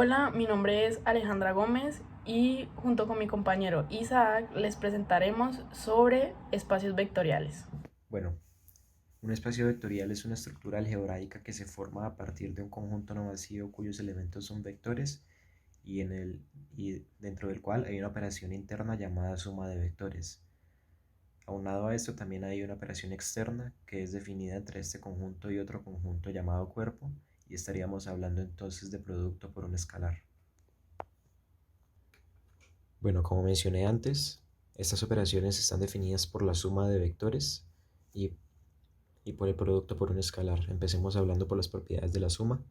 Hola, mi nombre es Alejandra Gómez y junto con mi compañero Isaac les presentaremos sobre espacios vectoriales. Bueno, un espacio vectorial es una estructura algebraica que se forma a partir de un conjunto no vacío cuyos elementos son vectores y dentro del cual hay una operación interna llamada suma de vectores. Aunado a esto también hay una operación externa que es definida entre este conjunto y otro conjunto llamado cuerpo, y estaríamos hablando entonces de producto por un escalar. Bueno, como mencioné antes, estas operaciones están definidas por la suma de vectores y y por el producto por un escalar. Empecemos hablando por las propiedades de la suma.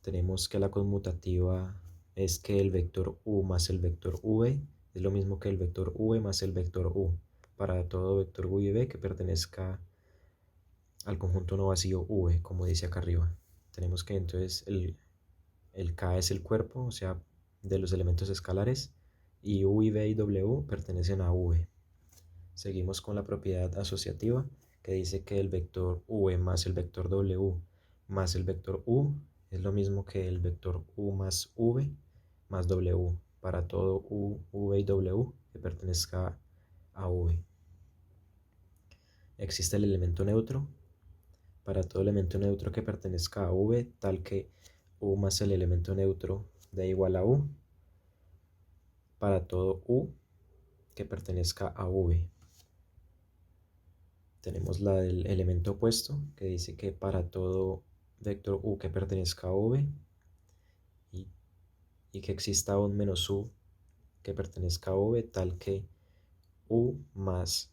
Tenemos que la conmutativa es que el vector u más el vector v es lo mismo que el vector v más el vector u para todo vector u y v que pertenezca al conjunto no vacío v, como dice acá arriba. Tenemos que entonces el k es el cuerpo, o sea, de los elementos escalares, y u y v y w pertenecen a v. Seguimos con la propiedad asociativa que dice que el vector v más el vector w más el vector u es lo mismo que el vector u más v más w para todo u, v y w que pertenezca a v. Existe el elemento neutro para todo elemento neutro que pertenezca a v, tal que u más el elemento neutro da igual a u para todo u que pertenezca a v. Tenemos la del elemento opuesto que dice que para todo vector u que pertenezca a v y, y que exista un menos u que pertenezca a v, tal que u más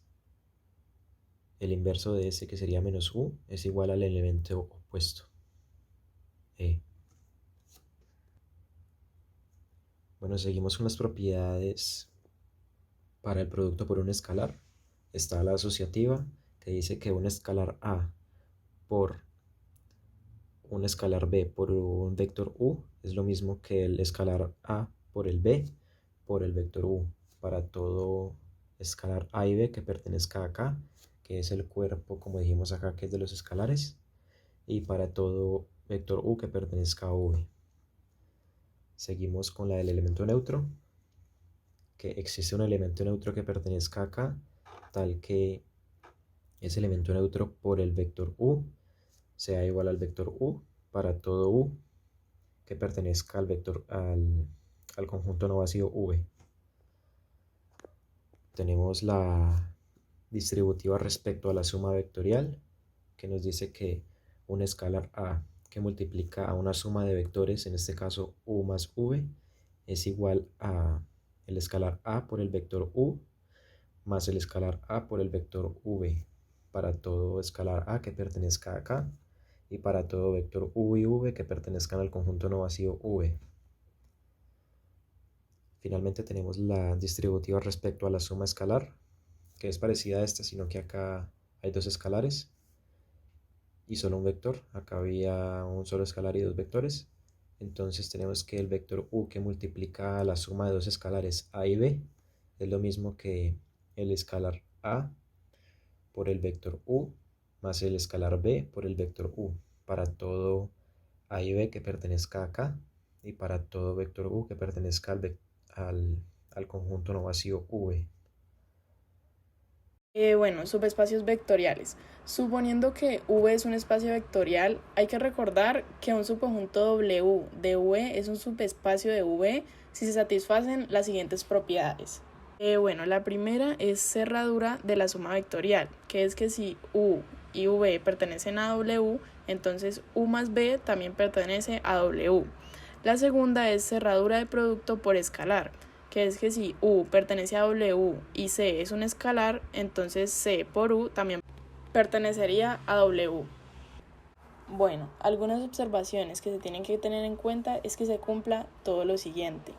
el inverso de ese, que sería menos u, es igual al elemento opuesto, e. Bueno, seguimos con las propiedades para el producto por un escalar. Está la asociativa, que dice que un escalar a por un escalar b por un vector u es lo mismo que el escalar a por el b por el vector u para todo escalar a y b que pertenezca acá, que es el cuerpo, como dijimos acá, que es de los escalares, y para todo vector u que pertenezca a v. Seguimos con la del elemento neutro, que existe un elemento neutro que pertenezca acá, tal que ese elemento neutro por el vector u sea igual al vector u para todo u que pertenezca al conjunto no vacío v. Tenemos la distributiva respecto a la suma vectorial, que nos dice que un escalar a que multiplica a una suma de vectores, en este caso u más v, es igual a el escalar a por el vector u más el escalar a por el vector v para todo escalar a que pertenezca acá y para todo vector u y v que pertenezcan al conjunto no vacío v. Finalmente tenemos la distributiva respecto a la suma escalar, que es parecida a esta, sino que acá hay dos escalares y solo un vector. Acá había un solo escalar y dos vectores. Entonces tenemos que el vector u que multiplica la suma de dos escalares a y b es lo mismo que el escalar a por el vector u más el escalar b por el vector u para todo a y b que pertenezca acá y para todo vector u que pertenezca al conjunto no vacío v. Bueno, subespacios vectoriales. Suponiendo que V es un espacio vectorial, hay que recordar que un subconjunto W de V es un subespacio de V si se satisfacen las siguientes propiedades. Bueno, la primera es cerradura de la suma vectorial, que es que si U y V pertenecen a W, entonces U más B también pertenece a W. La segunda es cerradura de producto por escalar, que es que si U pertenece a W y C es un escalar, entonces C por U también pertenecería a W. Bueno, algunas observaciones que se tienen que tener en cuenta es que se cumpla todo lo siguiente.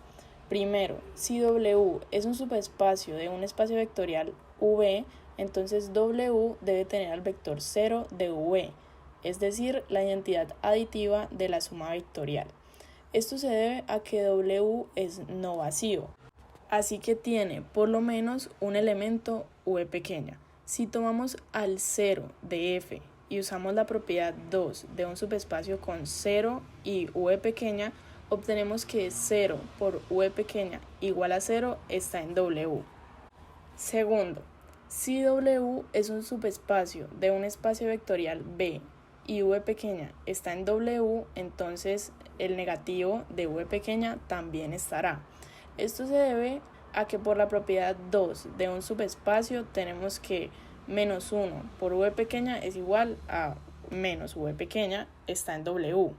Primero, si W es un subespacio de un espacio vectorial V, entonces W debe tener al vector 0 de V, es decir, la identidad aditiva de la suma vectorial. Esto se debe a que W es no vacío, así que tiene por lo menos un elemento V pequeña. Si tomamos al 0 de F y usamos la propiedad 2 de un subespacio con 0 y V pequeña, obtenemos que 0 por v pequeña igual a 0 está en W. Segundo, si W es un subespacio de un espacio vectorial B y v pequeña está en W, entonces el negativo de v pequeña también estará. Esto se debe a que por la propiedad 2 de un subespacio tenemos que menos 1 por v pequeña es igual a menos v pequeña está en W.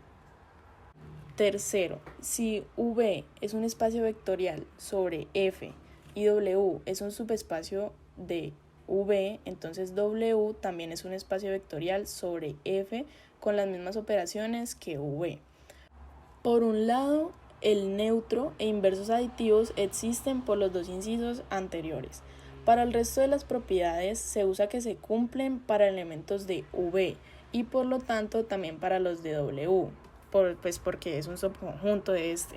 Tercero, si V es un espacio vectorial sobre F y W es un subespacio de V, entonces W también es un espacio vectorial sobre F con las mismas operaciones que V. Por un lado, el neutro e inversos aditivos existen por los dos incisos anteriores. Para el resto de las propiedades se usa que se cumplen para elementos de V y por lo tanto también para los de W, porque es un subconjunto de este.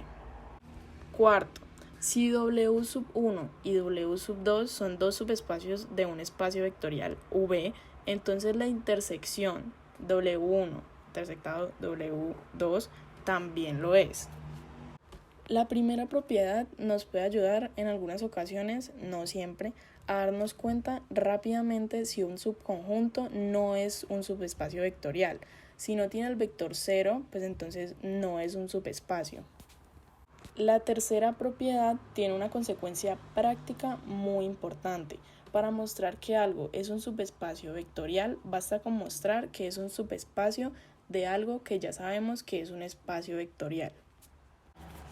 Cuarto, si W sub 1 y W sub 2 son dos subespacios de un espacio vectorial V, entonces la intersección W1 intersectado W2 también lo es. La primera propiedad nos puede ayudar en algunas ocasiones, no siempre, a darnos cuenta rápidamente si un subconjunto no es un subespacio vectorial. Si no tiene el vector 0, pues entonces no es un subespacio. La tercera propiedad tiene una consecuencia práctica muy importante. Para mostrar que algo es un subespacio vectorial, basta con mostrar que es un subespacio de algo que ya sabemos que es un espacio vectorial.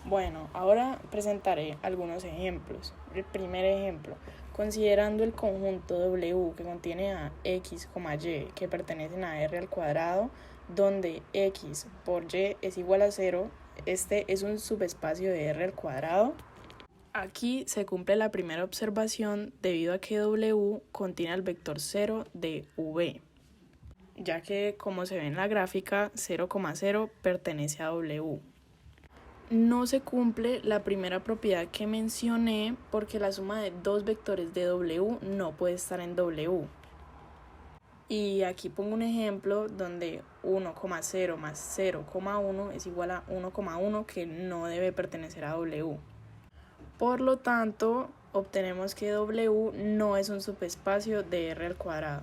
Bueno, ahora presentaré algunos ejemplos. El primer ejemplo, considerando el conjunto W que contiene a X, Y que pertenecen a R al cuadrado, donde X por Y es igual a 0, este es un subespacio de R al cuadrado. Aquí se cumple la primera observación debido a que W contiene el vector 0 de V, ya que como se ve en la gráfica, 0,0 pertenece a W. No se cumple la primera propiedad que mencioné porque la suma de dos vectores de W no puede estar en W. Y aquí pongo un ejemplo donde 1,0 más 0,1 es igual a 1,1 que no debe pertenecer a W. Por lo tanto, obtenemos que W no es un subespacio de R al cuadrado.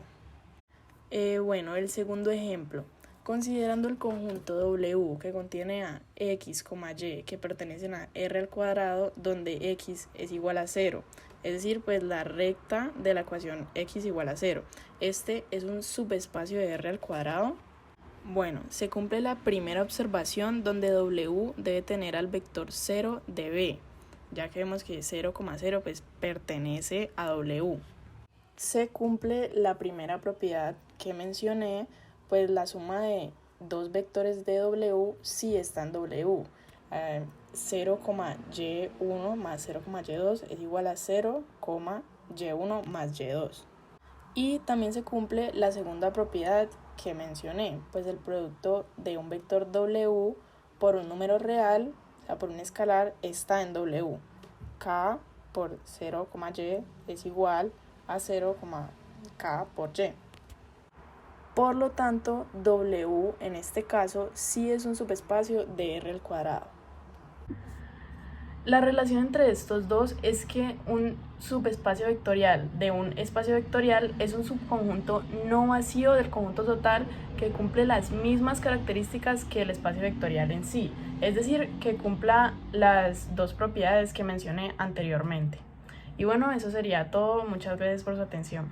Bueno, el segundo ejemplo. Considerando el conjunto W que contiene a X, Y que pertenecen a R al cuadrado, donde X es igual a 0, es decir, pues la recta de la ecuación X igual a 0. Este es un subespacio de R al cuadrado. Bueno, se cumple la primera observación donde W debe tener al vector 0 de B, ya que vemos que 0,0 pues pertenece a W. Se cumple la primera propiedad que mencioné, pues la suma de dos vectores de W sí está en W. 0,y1 más 0,y2 es igual a 0,y1 más y2. Y también se cumple la segunda propiedad que mencioné, pues el producto de un vector W por un número real, o sea, por un escalar, está en W. K por 0,y es igual a 0,k por y. Por lo tanto, W en este caso sí es un subespacio de R al cuadrado. La relación entre estos dos es que un subespacio vectorial de un espacio vectorial es un subconjunto no vacío del conjunto total que cumple las mismas características que el espacio vectorial en sí, es decir, que cumpla las dos propiedades que mencioné anteriormente. Y bueno, eso sería todo. Muchas gracias por su atención.